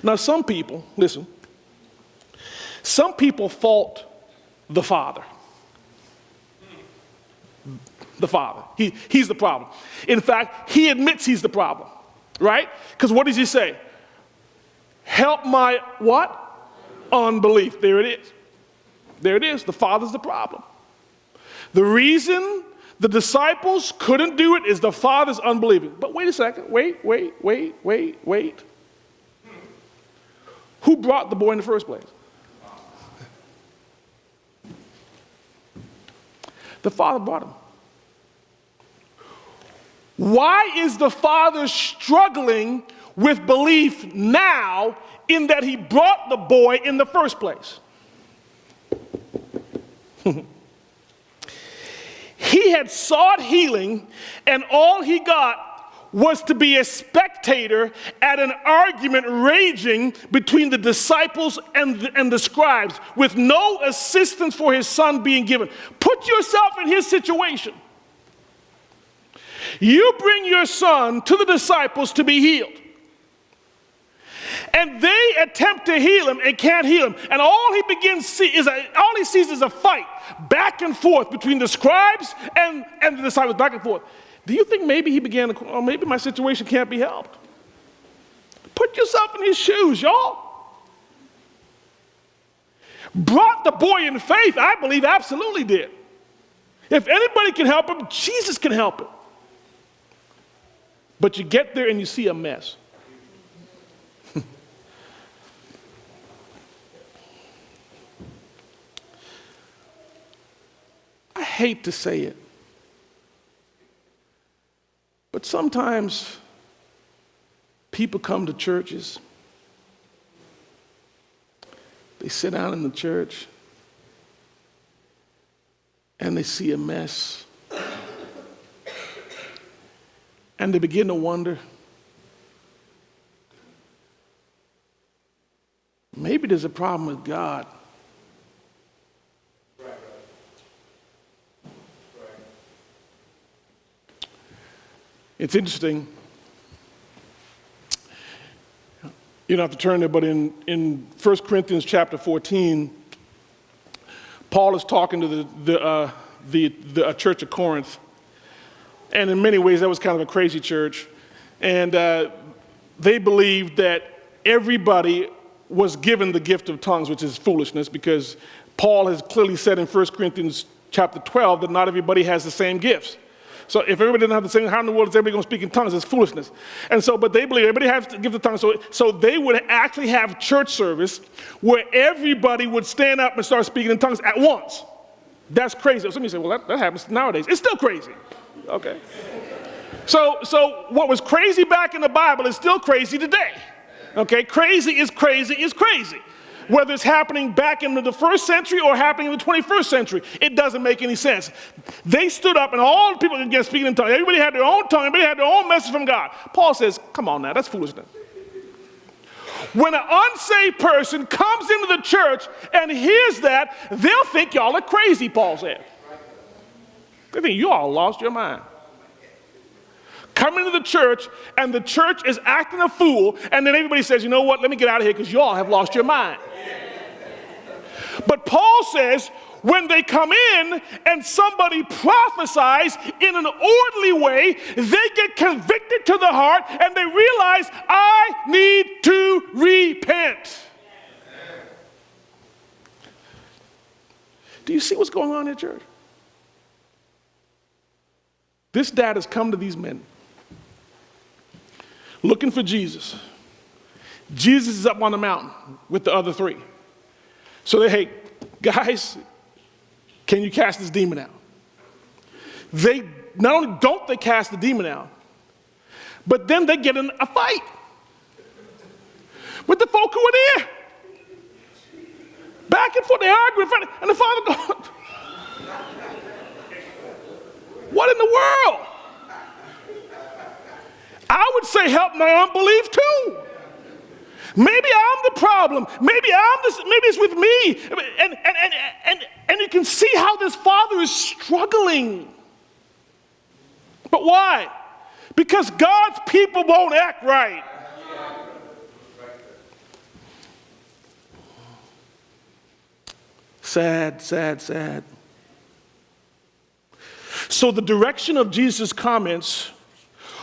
Now, some people, listen, some people fault the Father. The Father. He's the problem. In fact, he admits he's the problem, right? Because what does he say? Help my what? Unbelief. There it is. There it is. The Father's the problem. The reason the disciples couldn't do it is the Father's unbelieving. But wait a second. Wait. Who brought the boy in the first place? The Father brought him. Why is the Father struggling with belief now in that he brought the boy in the first place? He had sought healing, and all he got was to be a spectator at an argument raging between the disciples and the scribes, with no assistance for his son being given. Put yourself in his situation. You bring your son to the disciples to be healed. And they attempt to heal him and can't heal him. And all he sees is a fight back and forth between the scribes and the disciples, back and forth. Do you think maybe he began to, oh, maybe my situation can't be helped? Put yourself in his shoes, y'all. Brought the boy in faith, I believe absolutely did. If anybody can help him, Jesus can help him. But you get there and you see a mess. I hate to say it, but sometimes people come to churches, they sit down in the church, and they see a mess, and they begin to wonder, maybe there's a problem with God. It's interesting. You don't have to turn there, but in 1 Corinthians chapter 14, Paul is talking to the church of Corinth. And in many ways, that was kind of a crazy church. And they believed that everybody was given the gift of tongues, which is foolishness, because Paul has clearly said in 1 Corinthians chapter 12 that not everybody has the same gifts. So if everybody didn't have the same, how in the world is everybody going to speak in tongues? It's foolishness. And so, but they believe everybody has to give the tongues. So they would actually have church service where everybody would stand up and start speaking in tongues at once. That's crazy. Somebody say, well, that happens nowadays. It's still crazy. Okay. So what was crazy back in the Bible is still crazy today. Okay. Crazy is crazy is crazy. Whether it's happening back in the first century or happening in the 21st century, it doesn't make any sense. They stood up and all the people began speaking in tongues. Everybody had their own tongue. Everybody had their own message from God. Paul says, come on now, that's foolishness. When an unsaved person comes into the church and hears that, they'll think y'all are crazy, Paul said. They think you all lost your mind. Come into the church, and the church is acting a fool, and then everybody says, you know what, let me get out of here because you all have lost your mind. But Paul says, when they come in and somebody prophesies in an orderly way, they get convicted to the heart, and they realize, I need to repent. Do you see what's going on in church? This dad has come to these men looking for Jesus. Jesus is up on the mountain with the other three. So they, hey, guys, can you cast this demon out? They not only don't they cast the demon out, but then they get in a fight with the folk who are there. Back and forth, they argue in front of, and the father goes, what in the world? I would say help my unbelief too. Maybe I'm the problem. Maybe it's with me. And you can see how this father is struggling. But why? Because God's people won't act right. Sad, sad, sad. So the direction of Jesus' comments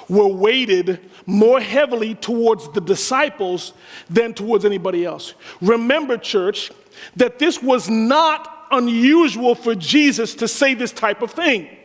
were weighted more heavily towards the disciples than towards anybody else. Remember, church, that this was not unusual for Jesus to say this type of thing.